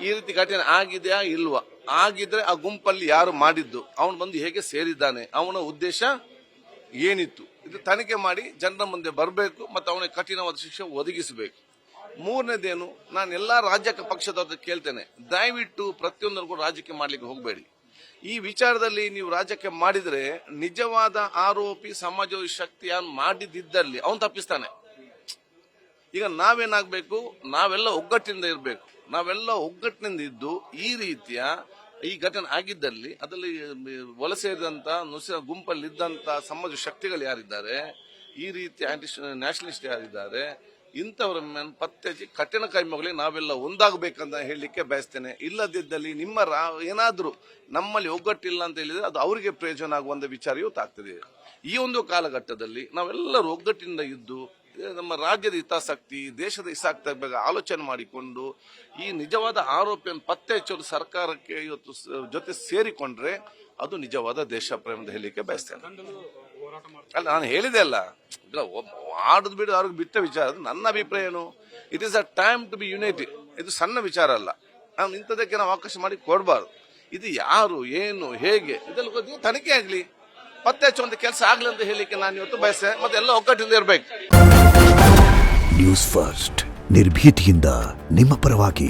ಈ ರೀತಿ ಘಟನೆ ಆಗಿದೆಯಾ ಇಲ್ವಾ, ಆಗಿದ್ರೆ ಆ ಗುಂಪಲ್ಲಿ ಯಾರು ಮಾಡಿದ್ದು, ಅವನು ಬಂದು ಹೇಗೆ ಸೇರಿದ್ದಾನೆ, ಅವನ ಉದ್ದೇಶ ಏನಿತ್ತು, ಇದು ತನಿಖೆ ಮಾಡಿ ಜನರ ಮುಂದೆ ಬರಬೇಕು ಮತ್ತು ಅವನಿಗೆ ಕಠಿಣವಾದ ಶಿಕ್ಷೆ ಒದಗಿಸಬೇಕು. ಮೂರನೇದೇನು, ನಾನು ಎಲ್ಲಾ ರಾಜ್ಯ ಪಕ್ಷದವ್ರ ಕೇಳ್ತೇನೆ, ದಯವಿಟ್ಟು ಪ್ರತಿಯೊಂದರಿಗೂ ರಾಜಕೀಯ ಮಾಡ್ಲಿಕ್ಕೆ ಹೋಗಬೇಡಿ. ಈ ವಿಚಾರದಲ್ಲಿ ನೀವು ರಾಜಕೀಯ ಮಾಡಿದ್ರೆ ನಿಜವಾದ ಆರೋಪಿ ಸಮಾಜವಾದಿ ಶಕ್ತಿಯನ್ನು ಮಾಡಿದ್ದಲ್ಲಿ ಅವನು ತಪ್ಪಿಸ್ತಾನೆ. ಈಗ ನಾವೇನಾಗಬೇಕು, ನಾವೆಲ್ಲ ಒಗ್ಗಟ್ಟಿನಿಂದ ಇರಬೇಕು. ನಾವೆಲ್ಲ ಒಗ್ಗಟ್ಟಿನಿಂದ ಇದ್ದು ಈ ರೀತಿಯ ಈ ಘಟನೆ ಆಗಿದ್ದಲ್ಲಿ ಅದರಲ್ಲಿ ವಲಸೆದಂತ ಗುಂಪಲ್ಲಿದ್ದಂತ ಸಮಾಜ ಶಕ್ತಿಗಳು ಯಾರಿದ್ದಾರೆ, ಈ ರೀತಿ ಆಂಟಿ ನ್ಯಾಷನಲಿಸ್ಟ್ ಯಾರಿದ್ದಾರೆ, ಇಂಥವ್ರ ಪತ್ತೆ ಹಚ್ಚಿ ಕಠಿಣ ಕ್ರಮಗಳಿಗೆ ನಾವೆಲ್ಲ ಒಂದಾಗಬೇಕಂತ ಹೇಳಲಿಕ್ಕೆ ಬಯಸ್ತೇನೆ. ಇಲ್ಲದಿದ್ದಲ್ಲಿ ನಿಮ್ಮ ಏನಾದರೂ ನಮ್ಮಲ್ಲಿ ಒಗ್ಗಟ್ಟಿಲ್ಲ ಅಂತ ಹೇಳಿದ್ರೆ ಅದು ಅವರಿಗೆ ಪ್ರಯೋಜನ ಆಗುವಂತ ವಿಚಾರ ಇವತ್ತಾಗ್ತದೆ. ಈ ಒಂದು ಕಾಲಘಟ್ಟದಲ್ಲಿ ನಾವೆಲ್ಲರೂ ಒಗ್ಗಟ್ಟಿನಿಂದ ಇದ್ದು ನಮ್ಮ ರಾಜ್ಯದ ಹಿತಾಸಕ್ತಿ, ದೇಶದ ಹಿತಾಸಕ್ತಿ ಬಗ್ಗೆ ಆಲೋಚನೆ ಮಾಡಿಕೊಂಡು ಈ ನಿಜವಾದ ಆರೋಪಿಯನ್ನು ಪತ್ತೆ ಹಚ್ಚೋದು ಸರ್ಕಾರಕ್ಕೆ ಇವತ್ತು ಜೊತೆ ಸೇರಿಕೊಂಡ್ರೆ ಅದು ನಿಜವಾದ ದೇಶ ಪ್ರೇಮ ಅಂತ ಹೇಳಲಿಕ್ಕೆ ಬಯಸ್ತೇನೆ. ಅಲ್ಲ, ನಾನು ಹೇಳಿದೆ ಅಲ್ಲ, ಆಡುದು ಬಿಡು ಅವ್ರಿಗೆ ಬಿಟ್ಟ ವಿಚಾರ. ನನ್ನ ಅಭಿಪ್ರಾಯ ಏನು, it is a time to be united. ಇದು ಸಣ್ಣ ವಿಚಾರ ಅಲ್ಲ, ನಾವು ಇಂಥದಕ್ಕೆ ನಾವು ಅವಕಾಶ ಮಾಡಿ ಕೊಡಬಾರ್ದು. ಇದು ಯಾರು, ಏನು, ಹೇಗೆ ಇದೆಲ್ಲ ತನಿಖೆ ಆಗಲಿ, ಪತ್ತೆ ಹಚ್ಚುವಂತ ಕೆಲಸ ಆಗ್ಲಿ ಅಂತ ಹೇಳಲಿಕ್ಕೆ ನಾನು ಇವತ್ತು ಬಯಸ್ತೇನೆ. ಮತ್ತೆ ಎಲ್ಲ ಒಗ್ಗಟ್ಟಿಂದ ಇರಬೇಕು. ನ್ಯೂಸ್ ಫಸ್ಟ್, ನಿರ್ಭೀತಿಯಿಂದ ನಿಮ್ಮ ಪರವಾಗಿ.